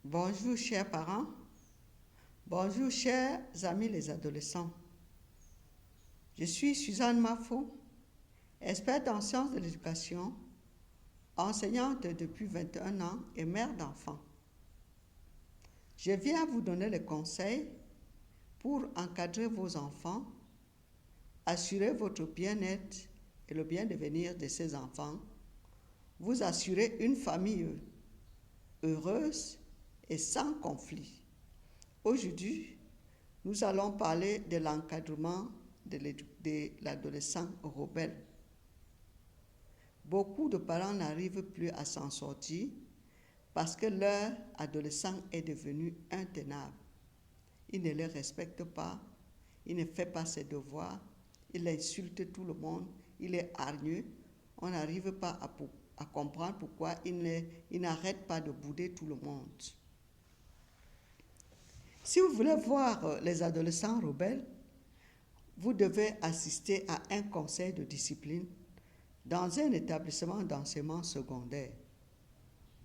Bonjour chers parents, bonjour chers amis les adolescents. Je suis Suzanne Mafo, experte en sciences de l'éducation, enseignante depuis 21 ans et mère d'enfants. Je viens vous donner les conseils pour encadrer vos enfants, assurer votre bien-être et le bien devenir de ces enfants, vous assurer une famille heureuse et sans conflit. Aujourd'hui, nous allons parler de l'encadrement de l'adolescent rebelle. Beaucoup de parents n'arrivent plus à s'en sortir parce que leur adolescent est devenu intenable. Il ne les respecte pas, il ne fait pas ses devoirs, il insulte tout le monde, il est hargneux. On n'arrive pas à comprendre pourquoi il n'arrête pas de bouder tout le monde. Si vous voulez voir les adolescents rebelles, vous devez assister à un conseil de discipline dans un établissement d'enseignement secondaire.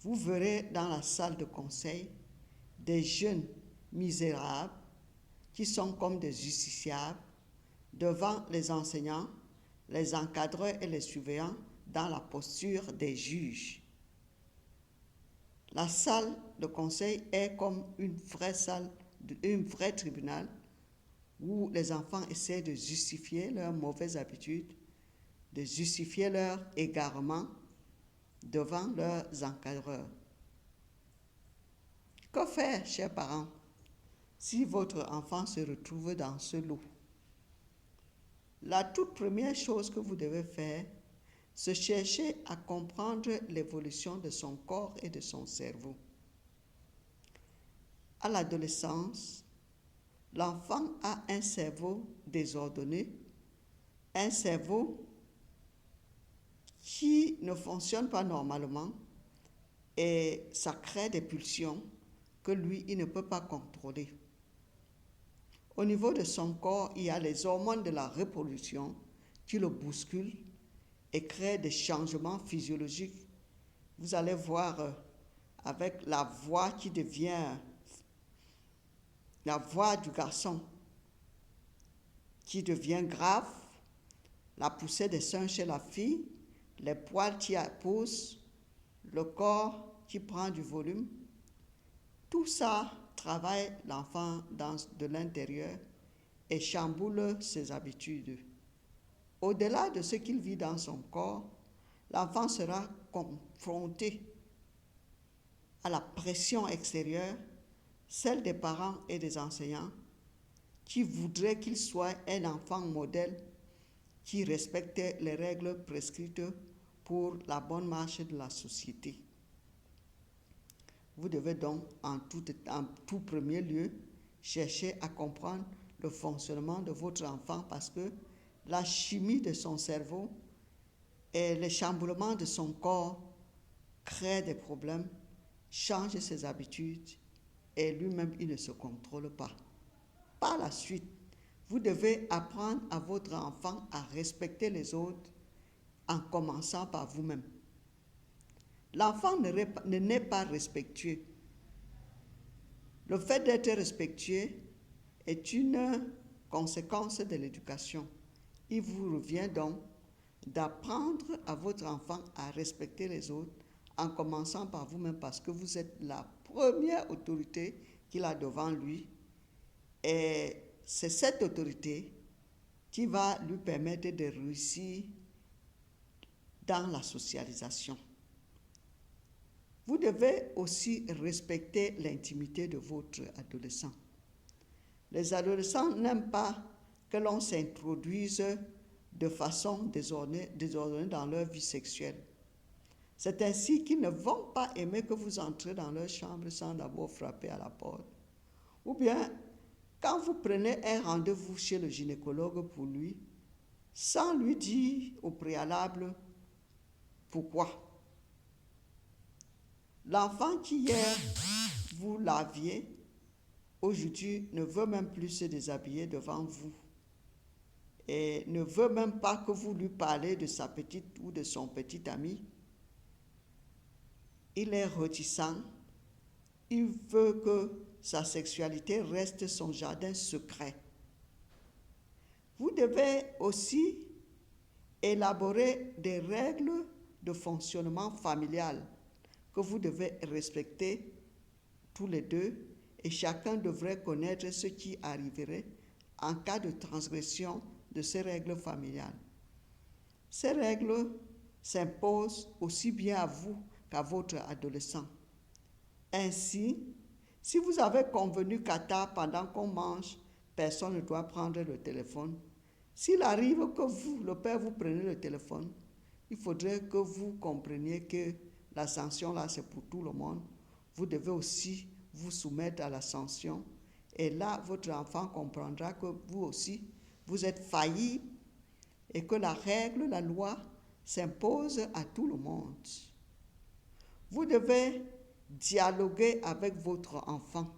Vous verrez dans la salle de conseil des jeunes misérables qui sont comme des justiciables devant les enseignants, les encadreurs et les surveillants dans la posture des juges. La salle de conseil est comme une vraie tribunal où les enfants essaient de justifier leurs mauvaises habitudes, de justifier leur égarement devant leurs encadreurs. Que faire, chers parents, si votre enfant se retrouve dans ce lot? La toute première chose que vous devez faire, c'est chercher à comprendre l'évolution de son corps et de son cerveau. À l'adolescence, l'enfant a un cerveau désordonné, un cerveau qui ne fonctionne pas normalement et ça crée des pulsions que lui, il ne peut pas contrôler. Au niveau de son corps, il y a les hormones de la reproduction qui le bousculent et créent des changements physiologiques. Vous allez voir avec la voix qui devient la voix du garçon qui devient grave, la poussée des seins chez la fille, les poils qui poussent, le corps qui prend du volume. Tout ça travaille l'enfant de l'intérieur et chamboule ses habitudes. Au-delà de ce qu'il vit dans son corps, l'enfant sera confronté à la pression extérieure, celle des parents et des enseignants, qui voudraient qu'il soit un enfant modèle qui respecte les règles prescrites pour la bonne marche de la société. Vous devez donc en tout premier lieu chercher à comprendre le fonctionnement de votre enfant parce que la chimie de son cerveau et les chamboulements de son corps créent des problèmes, changent ses habitudes et lui-même il ne se contrôle pas. Par la suite, vous devez apprendre à votre enfant à respecter les autres en commençant par vous-même. L'enfant ne naît pas respectueux. Le fait d'être respectueux est une conséquence de l'éducation. Il vous revient donc d'apprendre à votre enfant à respecter les autres en commençant par vous-même parce que vous êtes la première autorité qu'il a devant lui. Et c'est cette autorité qui va lui permettre de réussir dans la socialisation. Vous devez aussi respecter l'intimité de votre adolescent. Les adolescents n'aiment pas que l'on s'introduise de façon désordonnée dans leur vie sexuelle. C'est ainsi qu'ils ne vont pas aimer que vous entrez dans leur chambre sans d'abord frapper à la porte. Ou bien, quand vous prenez un rendez-vous chez le gynécologue pour lui, sans lui dire au préalable pourquoi. L'enfant qui hier vous laviez, aujourd'hui ne veut même plus se déshabiller devant vous et ne veut même pas que vous lui parlez de sa petite ou de son petit ami. Il est réticent il veut que sa sexualité reste son jardin secret. Vous devez aussi élaborer des règles de fonctionnement familial que vous devez respecter tous les deux et chacun devrait connaître ce qui arriverait en cas de transgression de ces règles familiales. Ces règles s'imposent aussi bien à vous qu'à votre adolescent. Ainsi, si vous avez convenu qu'à table, pendant qu'on mange, personne ne doit prendre le téléphone, s'il arrive que vous, le père, vous prenez le téléphone, il faudrait que vous compreniez que la sanction là, c'est pour tout le monde. Vous devez aussi vous soumettre à la sanction. Et là, votre enfant comprendra que vous aussi, vous êtes failli et que la règle, la loi, s'impose à tout le monde. Vous devez dialoguer avec votre enfant.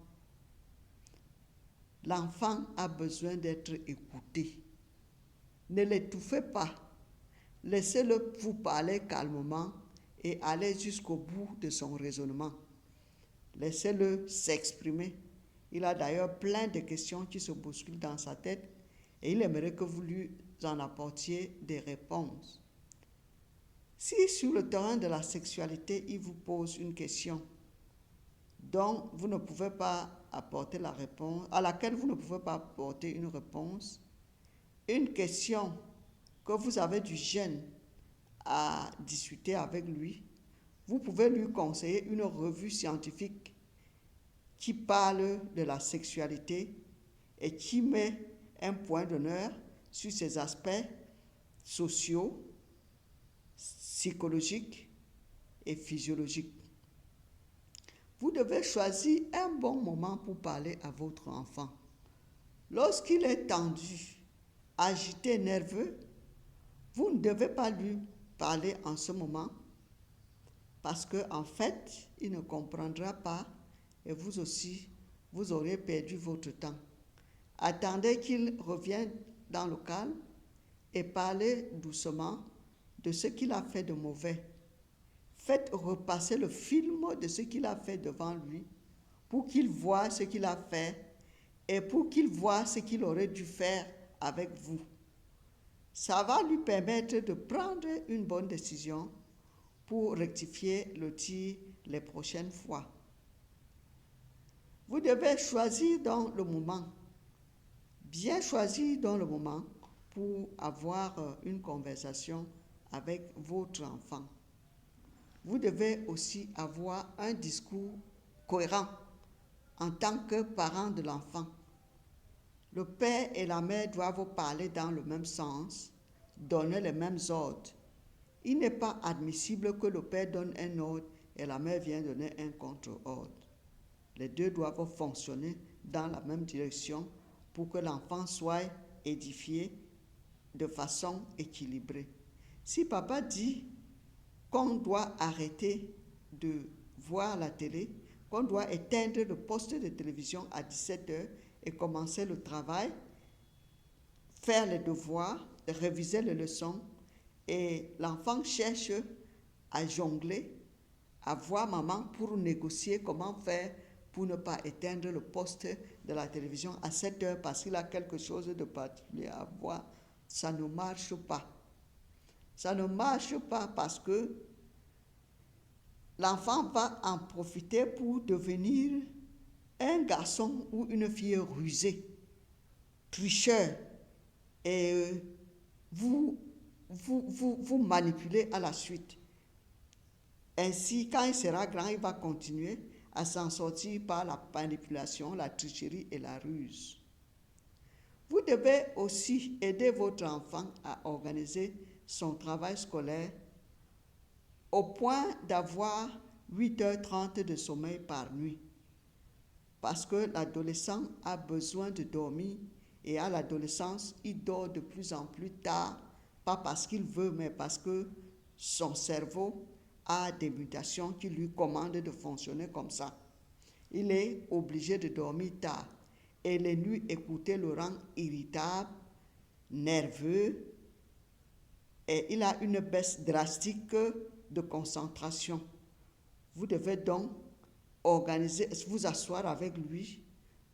L'enfant a besoin d'être écouté. Ne l'étouffez pas. Laissez-le vous parler calmement et aller jusqu'au bout de son raisonnement. Laissez-le s'exprimer. Il a d'ailleurs plein de questions qui se bousculent dans sa tête et il aimerait que vous lui en apportiez des réponses. Si sur le terrain de la sexualité, il vous pose une question dont vous ne pouvez pas apporter la réponse, à laquelle vous ne pouvez pas apporter une réponse, une question que vous avez du gêne à discuter avec lui, vous pouvez lui conseiller une revue scientifique qui parle de la sexualité et qui met un point d'honneur sur ces aspects sociaux, psychologiques et physiologiques. Vous devez choisir un bon moment pour parler à votre enfant. Lorsqu'il est tendu, agité, nerveux, vous ne devez pas lui parler en ce moment parce qu'en fait, il ne comprendra pas et vous aussi, vous aurez perdu votre temps. Attendez qu'il revienne dans le calme et parlez doucement de ce qu'il a fait de mauvais. Faites repasser le film de ce qu'il a fait devant lui pour qu'il voie ce qu'il a fait et pour qu'il voie ce qu'il aurait dû faire avec vous. Ça va lui permettre de prendre une bonne décision pour rectifier le tir les prochaines fois. Vous devez choisir dans le moment, bien choisir dans le moment pour avoir une conversation avec votre enfant. Vous devez aussi avoir un discours cohérent en tant que parent de l'enfant. Le père et la mère doivent parler dans le même sens, donner les mêmes ordres. Il n'est pas admissible que le père donne un ordre et la mère vienne donner un contre-ordre. Les deux doivent fonctionner dans la même direction pour que l'enfant soit édifié de façon équilibrée. Si papa dit qu'on doit arrêter de voir la télé, qu'on doit éteindre le poste de télévision à 17h et commencer le travail, faire les devoirs, réviser les leçons, et l'enfant cherche à jongler, à voir maman pour négocier comment faire pour ne pas éteindre le poste de la télévision à 7h parce qu'il a quelque chose de particulier à voir, ça ne marche pas. Ça ne marche pas parce que l'enfant va en profiter pour devenir un garçon ou une fille rusée, tricheur, et vous manipulez à la suite. Ainsi, quand il sera grand, il va continuer à s'en sortir par la manipulation, la tricherie et la ruse. Vous devez aussi aider votre enfant à organiser son travail scolaire au point d'avoir 8h30 de sommeil par nuit. Parce que l'adolescent a besoin de dormir et à l'adolescence, il dort de plus en plus tard, pas parce qu'il veut, mais parce que son cerveau a des mutations qui lui commandent de fonctionner comme ça. Il est obligé de dormir tard et les nuits écoutées le rend irritable, nerveux et il a une baisse drastique de concentration. Vous devez donc organiser, vous asseoir avec lui,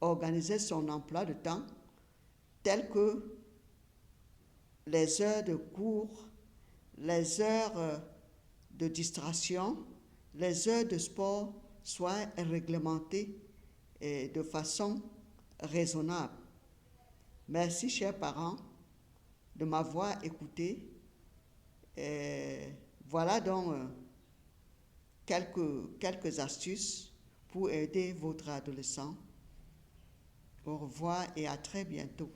organiser son emploi de temps tel que les heures de cours, les heures de distraction, les heures de sport soient réglementées de façon raisonnable. Merci, chers parents, de m'avoir écouté. Voilà donc quelques astuces pour aider votre adolescent. Au revoir et à très bientôt.